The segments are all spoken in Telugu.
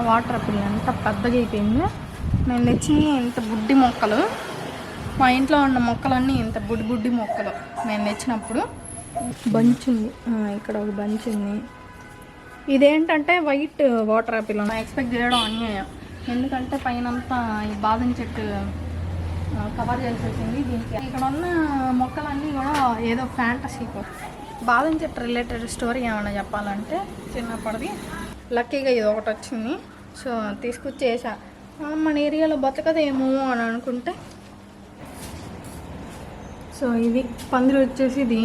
వాటర్ యాపిల్ ఎంత పెద్దగా అయిపోయింది. నేను తెచ్చినవి ఇంత బుడ్డి మొక్కలు. మా ఇంట్లో ఉన్న మొక్కలన్నీ ఇంత బుడ్డి మొక్కలు. నేను తెచ్చినప్పుడు బంచ్ ఉంది, ఇక్కడ ఒక బంచ్ ఉంది. ఇదేంటంటే వైట్ వాటర్ యాపిల్. ఎక్స్పెక్ట్ చేయడం అన్యాయం, ఎందుకంటే పైనంతా ఈ బాదం చెట్టు కవర్ చేసేసింది. దీనికి ఇక్కడ ఉన్న మొక్కలన్నీ కూడా ఏదో ఫ్యాంటసీ. బాదం చెట్టు రిలేటెడ్ స్టోరీ ఏమైనా చెప్పాలంటే, చిన్నప్పటిది లక్కీగా ఇది ఒకటి వచ్చింది. సో తీసుకొచ్చేసా. మన ఏరియాలో బతకదేమో అని అనుకుంటే, సో ఇది పందిరి వచ్చేసి ఇది.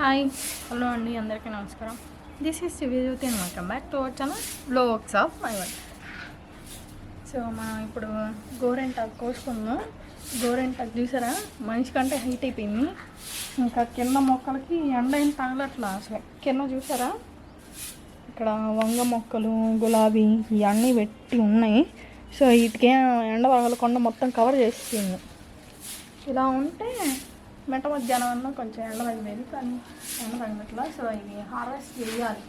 హాయ్, హలో అండి, అందరికీ నమస్కారం. This is Jyothi and welcome back to our channel vlogs of my world. So మనం ఇప్పుడు గోరెంటాకు కోసుకుందాం. గోరెంటాకు చూసారా, మనిషి కంటే హైట్ అయిపోయింది. ఇంకా కింద మొక్కలకి ఎండ ఏం తగలట్లా అసలు. కింద చూసారా, ఇక్కడ వంగ మొక్కలు, గులాబీ ఇవన్నీ పెట్టి ఉన్నాయి. సో వీటికి ఎండ తగలకుండా మొత్తం కవర్ చేస్తుంది. ఇలా ఉంటే మెట్ట మధ్యాహ్నం అన్నా కొంచెం ఎండ తగిలేదు, కానీ ఎండ తగినట్లా. సో ఇది హార్వెస్ట్ చేయాలి.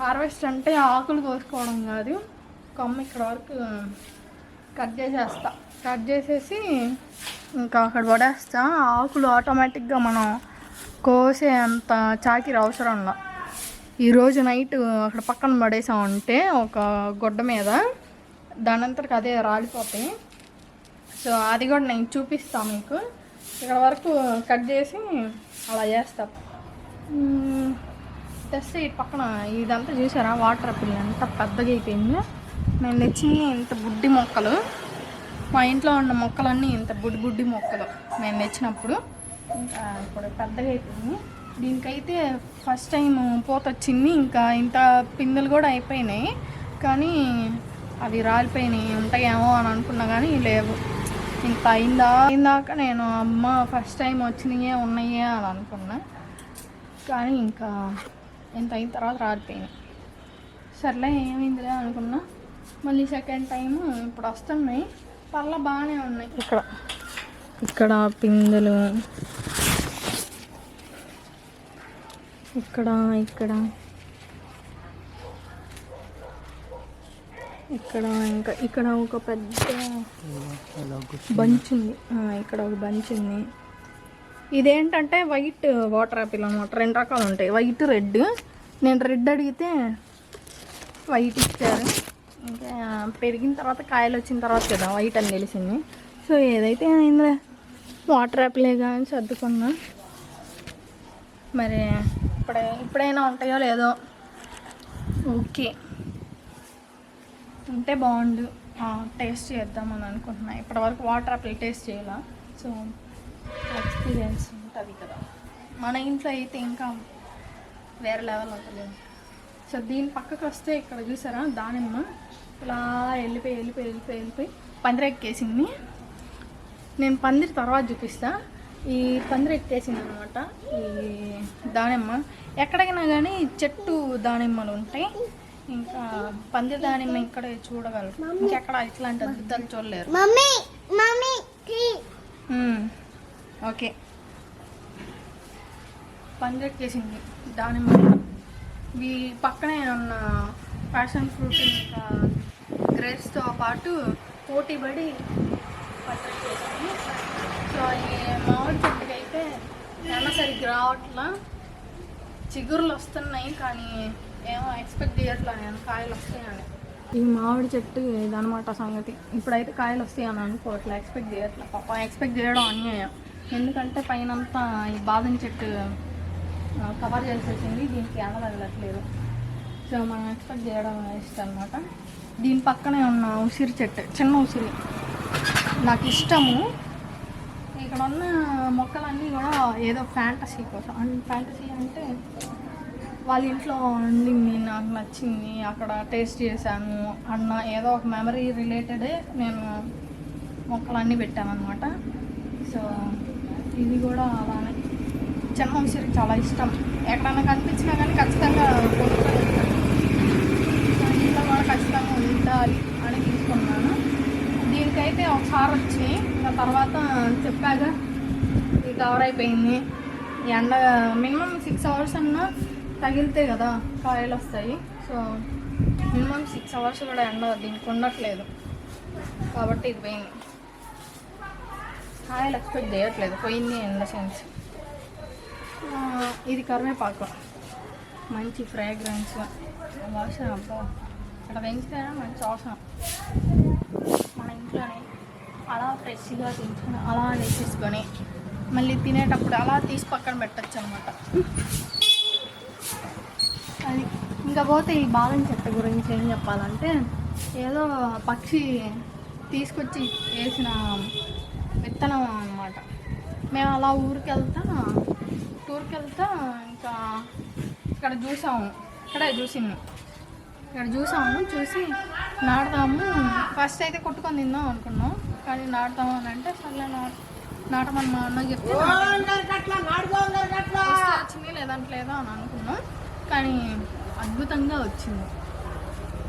హార్వెస్ట్ అంటే ఆకులు కోసుకోవడం కాదు, కొమ్మ ఇక్కడ వరకు కట్ చేసేస్తా. కట్ చేసేసి ఇంకా అక్కడ పడేస్తా. ఆకులు ఆటోమేటిక్గా మనం కోసే అంత చాకిరి అవసరంలా. ఈరోజు నైట్ అక్కడ పక్కన పడేసామంటే ఒక గుడ్డ మీద, దానంతటికి అదే రాలిపోతాయి. సో అది కూడా నేను చూపిస్తాను మీకు. ఇక్కడ వరకు కట్ చేసి అలా చేస్తా. తెస్తే ఇటు పక్కన ఇదంతా చూసారా, వాటర్ యాపిల్ ఎంత పెద్దగా అయిపోయింది. నేను తెచ్చినవి ఇంత బుడ్డి మొక్కలు. మా ఇంట్లో ఉన్న మొక్కలన్నీ ఇంత బుడ్డి మొక్కలు నేను తెచ్చినప్పుడు. ఇంకా ఇప్పుడు పెద్దగా అయిపోయింది. దీనికైతే ఫస్ట్ టైం పూత వచ్చింది. ఇంకా ఇంత పిందెలు కూడా అయిపోయినాయి, కానీ అవి రాలిపోయినాయి. ఉంటాయేమో అని అనుకున్నా కానీ లేవు. ఇంత అయిందాక నేను అమ్మ ఫస్ట్ టైం వచ్చినాయే ఉన్నాయే అని అనుకున్నా, కానీ ఇంకా ఇంత అయిన తర్వాత రాలిపోయినాయి. సర్లే ఏమైందిలే అనుకున్నా. మళ్ళీ సెకండ్ టైము ఇప్పుడు వస్తున్నాయి, పర్లా బాగానే ఉన్నాయి. ఇక్కడ పిందెలు, ఇక్కడ ఇంకా ఇక్కడ ఒక పెద్ద బంచ్ ఉంది, ఇక్కడ ఒక బంచ్ ఉంది. ఇదేంటంటే వైట్ వాటర్ యాపిల్ అనమాట. 2 రకాలు ఉంటాయి, వైట్, రెడ్. నేను రెడ్ అడిగితే వైట్ ఇచ్చారు. ఇంకా పెరిగిన తర్వాత కాయలు వచ్చిన తర్వాత కదా వైట్ అని తెలిసింది. సో ఏదైతే అయిందిలే, వాటర్ యాపిలే కానీ సర్దుకున్నా. మరి ఇప్పుడైనా ఉంటాయో లేదో. ఓకే, ఉంటే బాగుండు, టేస్ట్ చేద్దామని అనుకుంటున్నా. ఇప్పటివరకు వాటర్ యాపిల్ టేస్ట్ చేయాల. సో ఎక్స్పీరియన్స్ ఉంటుంది కదా, మన ఇంట్లో అయితే ఇంకా వేరే లెవెల్ ఉంటుంది. సో దీని పక్కకు వస్తే ఇక్కడ చూసారా, దానిమ్మ ఇలా వెళ్ళిపోయి పందిరి ఎక్కేసింది. నేను పందిరి తర్వాత చూపిస్తా. ఈ పందిరి ఎక్కేసింది అనమాట ఈ దానిమ్మ. ఎక్కడికైనా కానీ చెట్టు దానిమ్మలు ఉంటాయి, ఇంకా పందిరి దానిమ్మ ఇక్కడే చూడగలరు. ఇంకెక్కడ ఇట్లాంటి అద్భుతాలు చూడలేరు. ఓకే, పందిరి ఎక్కేసింది దానిమ్మ. ఈ పక్కనే ఉన్న ప్యాషన్ ఫ్రూట్ ఇంకా గ్రేప్స్తో పాటు పోటీ పడి పందిరి ఎక్కేసింది. సో ఈ మామిడి చెట్టుకి అయితే ఎండ సరిగ్గా రావట్లా, చిగురులు వస్తున్నాయి, కానీ ఏమో ఎక్స్పెక్ట్ చేయట్లా నేను కాయలు వస్తాయని. ఈ మామిడి చెట్టు ఇదనమాట సంగతి. ఇప్పుడైతే కాయలు వస్తాయని అనుకోవట్లే, ఎక్స్పెక్ట్ చేయట్లే. పాప ఎక్స్పెక్ట్ చేయడం అన్యాయం, ఎందుకంటే పైనంతా ఈ బాదం చెట్టు కవర్ చేసేసింది. దీనికి ఎండ తగలట్లేదు. సో మనం ఎక్స్పెక్ట్ చేయడం ఇష్టం అనమాట. దీని పక్కనే ఉన్న ఉసిరి చెట్టు, చిన్న ఉసిరి నాకు ఇష్టము. ఇక్కడ ఉన్న మొక్కలన్నీ కూడా ఏదో ఫ్యాంటసీ కోసం. ఫ్యాంటసీ అంటే వాళ్ళ ఇంట్లో వండింది నాకు నచ్చింది, అక్కడ టేస్ట్ చేశాను అన్న ఏదో ఒక మెమరీ రిలేటెడే నేను మొక్కలన్నీ పెట్టాను అనమాట. సో ఇది కూడా అలానే. చిన్న ఉసిరి చాలా ఇష్టం, ఎక్కడైనా కనిపించినా కానీ ఖచ్చితంగా ఇంట్లో కూడా ఖచ్చితంగా ఉండాలి అని తీసుకున్నాను. దీనికైతే ఒకసారి వచ్చి ఇంకా తర్వాత చెప్పాగా ఇది కవర్ అయిపోయింది. ఎండ మినిమం 6 అవర్స్ అన్నా తగిలితే కదా కాయలు వస్తాయి. సో మినిమం 6 అవర్స్ కూడా ఎండ దీనికి ఉండట్లేదు కాబట్టి ఇది పోయింది. కాయలు ఎక్స్పెక్ట్ చేయట్లేదు, పోయింది ఇన్ ద సెన్స్. ఇది కరివేపాకు, మంచి ఫ్రాగ్రెన్స్ వాసన. అబ్బా అక్కడ పెంచితే మంచి వాసన. మన ఇంట్లోనే అలా ఫ్రెష్గా తీసుకొని అలా వేసేసుకొని మళ్ళీ తినేటప్పుడు అలా తీసి పక్కన పెట్టచ్చు అనమాట. అది ఇంకా పోతే ఈ బాదం చెట్టు గురించి ఏం చెప్పాలంటే, ఏదో పక్షి తీసుకొచ్చి వేసిన విత్తనం అన్నమాట. మేము అలా టూర్కి వెళ్తా ఇంకా ఇక్కడ చూసాము, చూసి నాటుదాము. ఫస్ట్ అయితే కొట్టుకొని తిందాం అనుకున్నాం, కానీ నాటుదాము అని అంటే సర్లే నాటమని మా అన్న చెప్తే వచ్చింది, లేదంటే లేదా అని అనుకున్నాం. కానీ అద్భుతంగా వచ్చింది.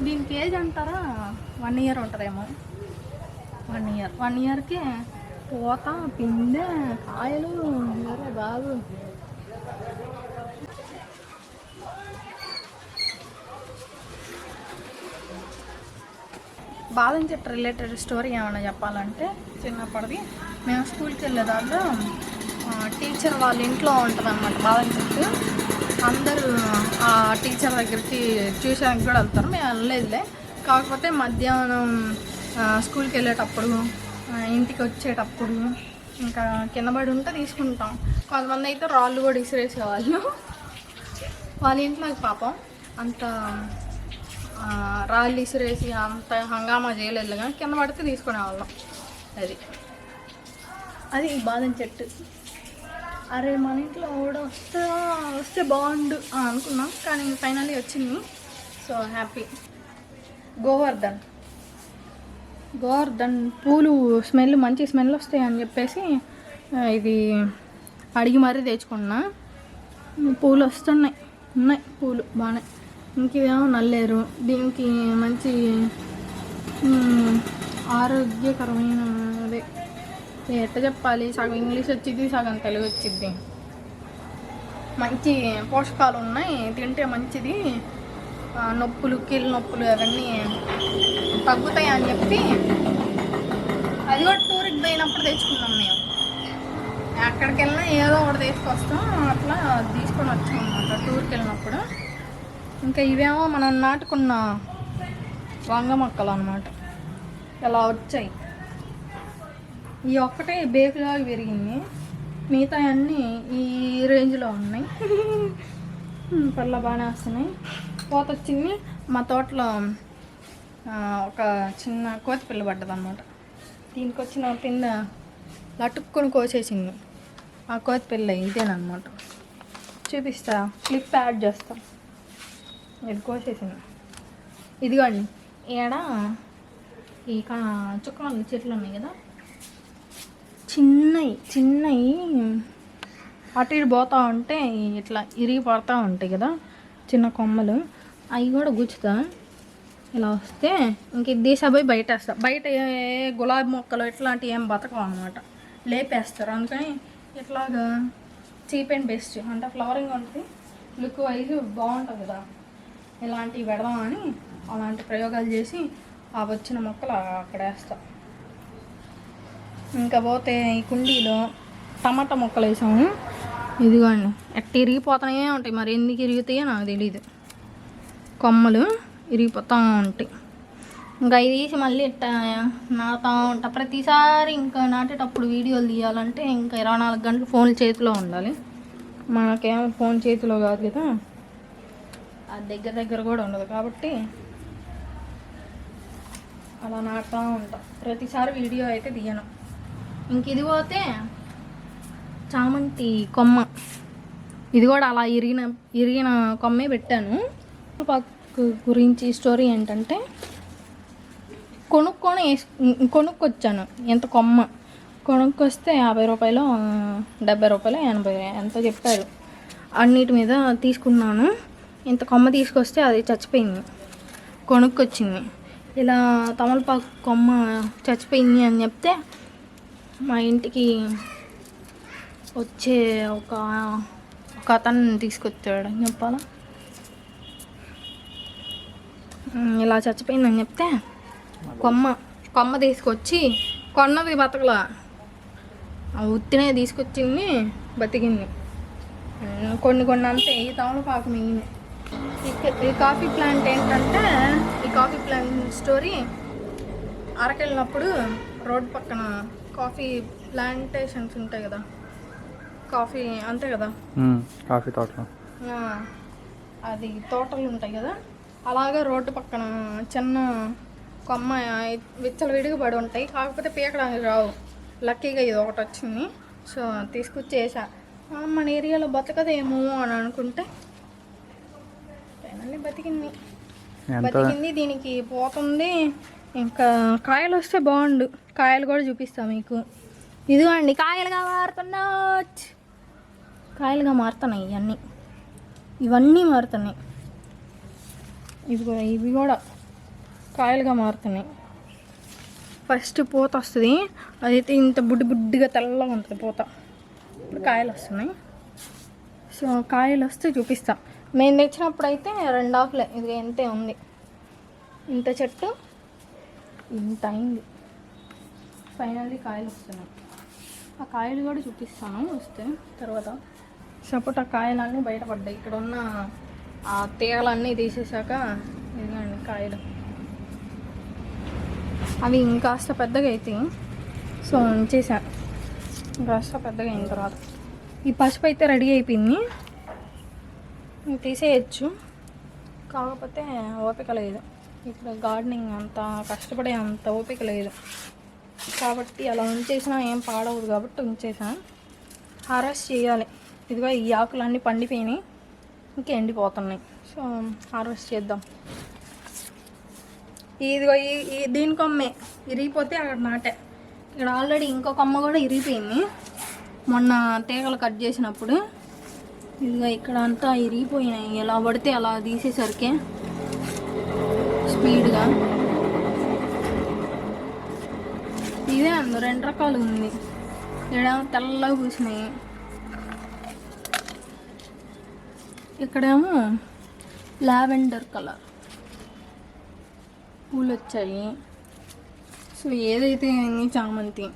దీనికి ఏజ్ అంటారా 1 year ఉంటుందేమో. 1 yearకి పూత, పిందె, కాయలు వేరే బాగు. బాదం చెట్టు రిలేటెడ్ స్టోరీ ఏమైనా చెప్పాలంటే, చిన్నప్పటిది మేము స్కూల్కి వెళ్ళేదాంట్లో టీచర్ వాళ్ళ ఇంట్లో ఉంటుంది అన్నమాట బాదం చెట్టు. అందరూ ఆ టీచర్ దగ్గరికి ట్యూషన్కి కూడా వెళ్తారు, మేము వెళ్ళలేదులే. కాకపోతే మధ్యాహ్నం స్కూల్కి వెళ్ళేటప్పుడు, ఇంటికి వచ్చేటప్పుడు ఇంకా కింద పడి ఉంటే తీసుకుంటాం. కొంతమంది అయితే రాళ్ళు కూడా విసిరేసేవాళ్ళు. వాళ్ళ ఇంట్లో పాపం అంత రాళ్ళు విసిరేసి అంత హంగామా చేయలేదు, కానీ కింద పడితే తీసుకునేవాళ్ళం. అది ఈ బాదం చెట్టు. అరే మన ఇంట్లో కూడా వస్తే బాగుండు అనుకున్నాం, కానీ ఫైనల్లీ వచ్చింది. So happy. గోవర్ధన్ పూలు స్మెల్, మంచి స్మెల్ వస్తాయి అని చెప్పేసి ఇది అడిగి మరీ తెచ్చుకున్నా. పూలు ఉన్నాయి పూలు బాగానే. ఇంకేమో నల్లేరు, దీనికి మంచి ఆరోగ్యకరమైన, అదే ఎట్లా చెప్పాలి, సగం ఇంగ్లీష్ వచ్చింది, సగం తెలుగు వచ్చింది. మంచి పోషకాలు ఉన్నాయి, తింటే మంచిది. నొప్పులు, కీళ్ళ నొప్పులు అవన్నీ తగ్గుతాయి అని చెప్పి అది కూడా టూర్కి పోయినప్పుడు తెచ్చుకున్నాం మేము. ఎక్కడికి వెళ్ళినా ఏదో ఒకటి తీసుకొస్తాం, అట్లా తీసుకొని వచ్చాం అన్నమాట టూర్కి వెళ్ళినప్పుడు. ఇంకా ఇవేమో మనం నాటుకున్న వంగ మొక్కలు అన్నమాట, ఇలా వచ్చాయి. ఈ ఒక్కటే బేకులాగా పెరిగింది, మిగతా అన్నీ ఈ రేంజ్లో ఉన్నాయి. పళ్ళ బాగానే వస్తున్నాయి. కోత వచ్చింది. మా తోటలో ఒక చిన్న కోతి పిల్ల పడ్డది అన్నమాట. దీనికి వచ్చిన కింద లటుక్కుని కోసేసింది. ఆ కోతి పిల్ల ఇదేనమాట. చూపిస్తా, క్లిప్ యాడ్ చేస్తా. ఇది కోసేసింది. ఇదిగోండి, ఈడ ఈ చుక్కల చెట్లు ఉన్నాయి కదా, చిన్నవి అటు ఇటు పోతూ ఉంటే ఇట్లా ఇరిగి పడుతూ ఉంటాయి కదా చిన్న కొమ్మలు, అవి కూడా గుచ్చుతా. ఇలా వస్తే ఇంక ఇది తీసాపోయి బయట వేస్తా. బయట గులాబీ మొక్కలు ఇట్లాంటివి ఏం బతకం అనమాట, లేపేస్తారు. అందుకని ఇట్లాగా చీప్ అండ్ బెస్ట్ అంటే ఫ్లవరింగ్ ఉంటుంది, లుక్ వైజ్ బాగుంటుంది కదా, ఇలాంటివి పెడదామని అలాంటి ప్రయోగాలు చేసి ఆ వచ్చిన మొక్కలు అక్కడ వేస్తా. ఇంకా పోతే ఈ కుండీలో టమాటా మొక్కలు వేసాము. ఇదిగోండి ఎట్ట ఇరిగిపోతానే ఉంటాయి, మరి ఎందుకు ఇరుగుతాయో నాకు తెలీదు. కొమ్మలు ఇరిగిపోతూ ఉంటాయి. ఇంకా ఇది తీసి మళ్ళీ ఇట్ట నాటుతూ ఉంటా ప్రతిసారి. ఇంకా నాటేటప్పుడు వీడియోలు తీయాలంటే ఇంకా 24 గంటలు ఫోన్ చేతిలో ఉండాలి. మనకేమో ఫోన్ చేతిలో కాదు కదా, అది దగ్గర కూడా ఉండదు. కాబట్టి అలా నాటుతూ ఉంటాం. ప్రతిసారి వీడియో అయితే తీయను. ఇంక ఇది పోతే చామంతి కొమ్మ, ఇది కూడా అలా ఇరిగిన కొమ్మే పెట్టాను. గురించి స్టోరీ ఏంటంటే, కొనుక్కొచ్చాను. ఎంత కొమ్మ కొనుక్కొస్తే 50 రూపాయలు, 70 రూపాయలు, 80 ఎంత చెప్పారు. అన్నిటి మీద తీసుకున్నాను. ఇంత కొమ్మ తీసుకొస్తే అది చచ్చిపోయింది. కొనుక్కొచ్చింది. ఇలా తమలపాకు కొమ్మ చచ్చిపోయింది అని చెప్తే మా ఇంటికి వచ్చే ఒక అతను తీసుకొచ్చాడు అని చెప్పాలా. ఇలా చచ్చిపోయిందని చెప్తే కొమ్మ తీసుకొచ్చి కొన్నది బతకలా, ఉత్తినే తీసుకొచ్చింది బతికింది. కొన్ని అంతే. ఈ తమలపాకు మిగిలినాయి. ఈ కాఫీ ప్లాంట్ ఏంటంటే, ఈ కాఫీ ప్లాంట్ స్టోరీ అరకెళ్ళినప్పుడు రోడ్ పక్కన కాఫీ ప్లాంటేషన్స్ ఉంటాయి కదా, కాఫీ అంతే కదా, కాఫీ తోటలు, అది తోటలు ఉంటాయి కదా, అలాగా రోడ్డు పక్కన చిన్న కొమ్మ విచ్చలు విడిగా పడి ఉంటాయి. కాకపోతే పీకడానికి రావు. లక్కీగా ఇది ఒకటి వచ్చింది. సో తీసుకొచ్చేసా. మన ఏరియాలో బతకదేమో అని అనుకుంటే బతికింది. దీనికి పోతుంది. ఇంకా కాయలు వస్తే బాగుండు. కాయలు కూడా చూపిస్తా మీకు. ఇదిగోండి కాయలుగా మారుతున్నాయి ఇవన్నీ మారుతున్నాయి. ఇవి కూడా కాయలుగా మారుతున్నాయి. ఫస్ట్ పూత వస్తుంది. అదైతే ఇంత బుడ్డిగా తెల్లగా ఉంటుంది పూత. ఇప్పుడు కాయలు వస్తున్నాయి. సో కాయలు వస్తే చూపిస్తా. మేము తెచ్చినప్పుడు అయితే 2 ఆకులే. ఇది ఎంతే ఉంది, ఇంత చెట్టు ఇంత అయింది. ఫైనల్లీ కాయలు వస్తున్నాయి. ఆ కాయలు కూడా చూపిస్తాను వస్తే తర్వాత. సపోర్ట్ ఆ కాయలన్నీ బయటపడ్డాయి. ఇక్కడ ఉన్న ఆ తీగలన్నీ తీసేసాక ఇదిగోండి కాయలు. అవి ఇంకాస్త పెద్దగా అవుతాయి. సో ఉంచేసా. ఇంకాస్త పెద్దగా అయిన తర్వాత ఈ పసుపు అయితే రెడీ అయిపోయింది. తీసేయచ్చు, కాకపోతే ఓపిక లేదు. ఇప్పుడు గార్డెనింగ్ అంత కష్టపడే అంత ఓపిక లేదు కాబట్టి అలా ఉంచేసినా ఏం పాడవదు కాబట్టి ఉంచేసాను. హార్వెస్ట్ చేయాలి. ఇదిగో ఈ ఆకులన్నీ పండిపోయినాయి, ఇంకా ఎండిపోతున్నాయి. సో హార్వెస్ట్ చేద్దాం. ఇదిగో దీని కొమ్మే ఇరిగిపోతే అక్కడ నాటే. ఇక్కడ ఆల్రెడీ ఇంకో కొమ్మ కూడా ఇరిగిపోయింది మొన్న తీగలు కట్ చేసినప్పుడు. ఇదిగో ఇక్కడ అంతా ఇరిగిపోయినాయి. ఎలా పడితే అలా తీసేసరికి స్పీడ్గా. ఇదే 2 రకాలు ఉంది. ఇక్కడేమో తెల్లగా పూసినాయి, ఇక్కడేమో లావెండర్ కలర్ పూలు వచ్చాయి. సో ఏదైతే చామంతి.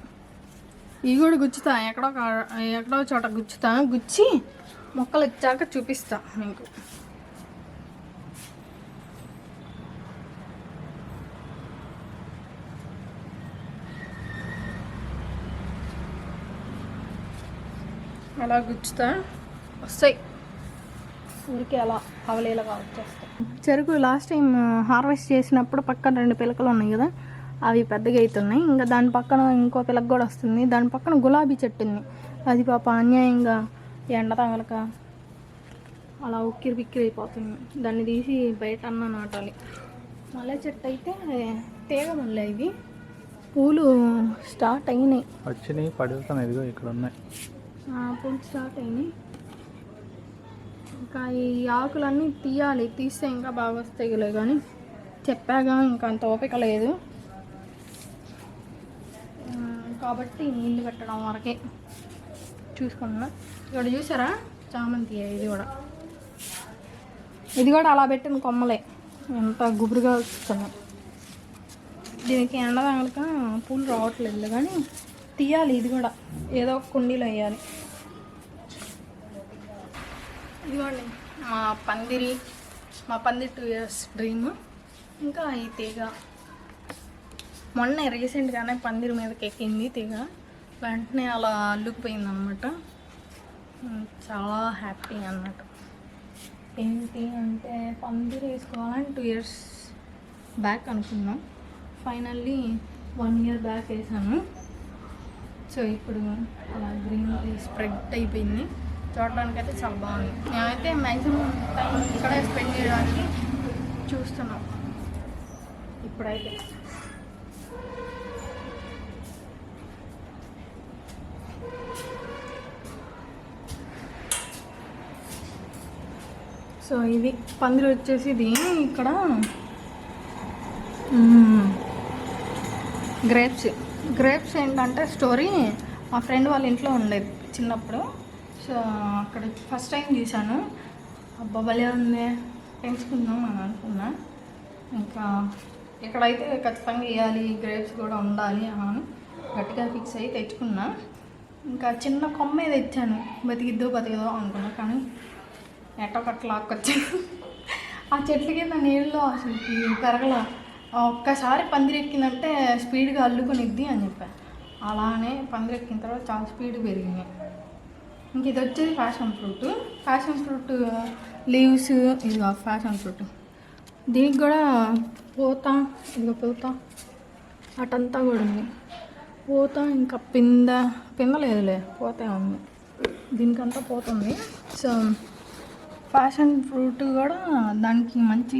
ఇవి కూడా గుచ్చుతా, ఎక్కడో చోట గుచ్చి మొక్కలు వచ్చాక చూపిస్తా మీకు. అలా గుచ్చుతా వస్తాయి. ఊరికి అలా అవలేలాగా వచ్చేస్తాయి. చెరుకు లాస్ట్ టైం హార్వెస్ట్ చేసినప్పుడు పక్కన 2 పిలకలు ఉన్నాయి కదా, అవి పెద్దగా అవుతున్నాయి. ఇంకా దాని పక్కన ఇంకో పిలక కూడా వస్తుంది. దాని పక్కన గులాబీ చెట్టు ఉంది. అది పాప అన్యాయంగా ఎండ తగలక అలా ఉక్కిరి బిక్కిరి అయిపోతుంది. దాన్ని తీసి బయట నాటాలి. మల్లె చెట్టు అయితే తీగ మళ్ళీ ఇవి పూలు స్టార్ట్ అయినాయి, వచ్చినాయి, పడుతున్నాయి. ఇదిగో ఇక్కడ ఉన్నాయి పూలు స్టార్ట్ అయినాయి. ఇంకా ఈ ఆకులన్నీ తీయాలి. తీస్తే ఇంకా బాగా వస్తాయిలే, కానీ చెప్పాగా ఇంకా అంత ఓపిక లేదు కాబట్టి నీళ్ళు పెట్టడం వరకే చూసుకున్నా. ఇక్కడ చూసారా చామంతి. ఇది కూడా అలా పెట్టిన కొమ్మలే ఎంత గుబురుగా వస్తున్నాయి. దీనికి ఎండ తగలక పూలు రావట్లేదు, కానీ తీయాలి. ఇది కూడా ఏదో ఒక కుండీలో వేయాలి. ఇదిగోండి మా పందిరి 2 ఇయర్స్ డ్రీమ్. ఇంకా ఈ తీగ మొన్న రీసెంట్గానే పందిరి మీదకి ఎక్కింది తీగ. వెంటనే అలా అల్లుకుపోయింది అనమాట. చాలా హ్యాపీ అన్నమాట. ఏంటి అంటే పందిరి వేసుకోవాలని 2 ఇయర్స్ బ్యాక్ అనుకున్నాం. ఫైనల్లీ 1 ఇయర్ బ్యాక్ వేసాను. సో ఇప్పుడు అలా గ్రీన్ స్ప్రెడ్ అయిపోయింది. చూడడానికి అయితే చాలా బాగుంది. నేనైతే మ్యాక్సిమం టైం ఇక్కడే స్పెండ్ చేయడానికి చూస్తున్నాం ఇప్పుడైతే. సో ఇది పందిరి వచ్చేసి ఇది ఇక్కడ గ్రేప్స్ ఏంటంటే స్టోరీ మా ఫ్రెండ్ వాళ్ళ ఇంట్లో ఉండేది చిన్నప్పుడు. సో అక్కడ ఫస్ట్ టైం చూశాను. అబ్బా భలే ఉంది, పెంచుకుందాం అని అనుకున్నా. ఇంకా ఇక్కడైతే ఖచ్చితంగా వేయాలి, గ్రేప్స్ కూడా ఉండాలి అని గట్టిగా ఫిక్స్ అయ్యి తెచ్చుకున్నా. ఇంకా చిన్న కొమ్మే తెచ్చాను, బతికిద్దో అనుకున్నా. కానీ ఎట్టో కట్ట లాక్కొచ్చాను. ఆ చెట్ల కింద నీళ్ళలో అసలు పెరగల. ఒక్కసారి పందిరెక్కిందంటే స్పీడ్గా అల్లుకొనిద్ది అని చెప్పాను. అలానే పందిరెక్కిన తర్వాత చాలా స్పీడ్ పెరిగింది. ఇంక ఇది వచ్చేది passion fruit. Passion fruit leaves, ఇదిగో ప్యాషన్ ఫ్రూట్. దీనికి కూడా పూత, ఇదిగో పూత అటంతా కూడా ఉంది. పూత ఇంకా పింద లేదులే, పూతే ఉంది. దీనికంతా పోతుంది. సో ప్యాషన్ ఫ్రూట్ కూడా దానికి మంచి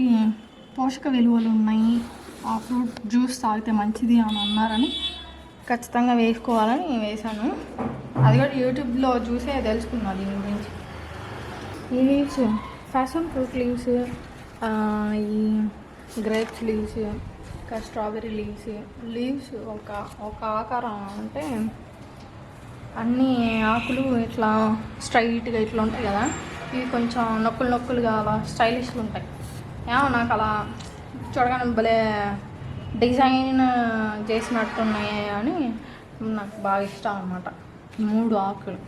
పోషక విలువలు ఉన్నాయి, ఆ ఫ్రూట్ జ్యూస్ తాగితే మంచిది అని అన్నారని ఖచ్చితంగా వేసుకోవాలని వేసాను. అది కూడా యూట్యూబ్లో చూసే తెలుసుకున్నా దీని గురించి. ఈ లీవ్స్, ప్యాషన్ ఫ్రూట్ లీవ్స్, ఈ గ్రేప్స్ లీవ్స్, ఇంకా స్ట్రాబెర్రీ లీవ్స్ ఒక ఆకారం అంటే అన్ని ఆకులు ఇట్లా స్ట్రైట్గా ఇట్లా ఉంటాయి కదా, ఇవి కొంచెం నొక్కులుగా అలా స్టైలిష్గా ఉంటాయి. ఏమో నాకు అలా చూడగానే భలే డిజైన్ చేసినట్టున్నాయి అని నాకు బాగా ఇష్టం అన్నమాట. 3 ఆకులు.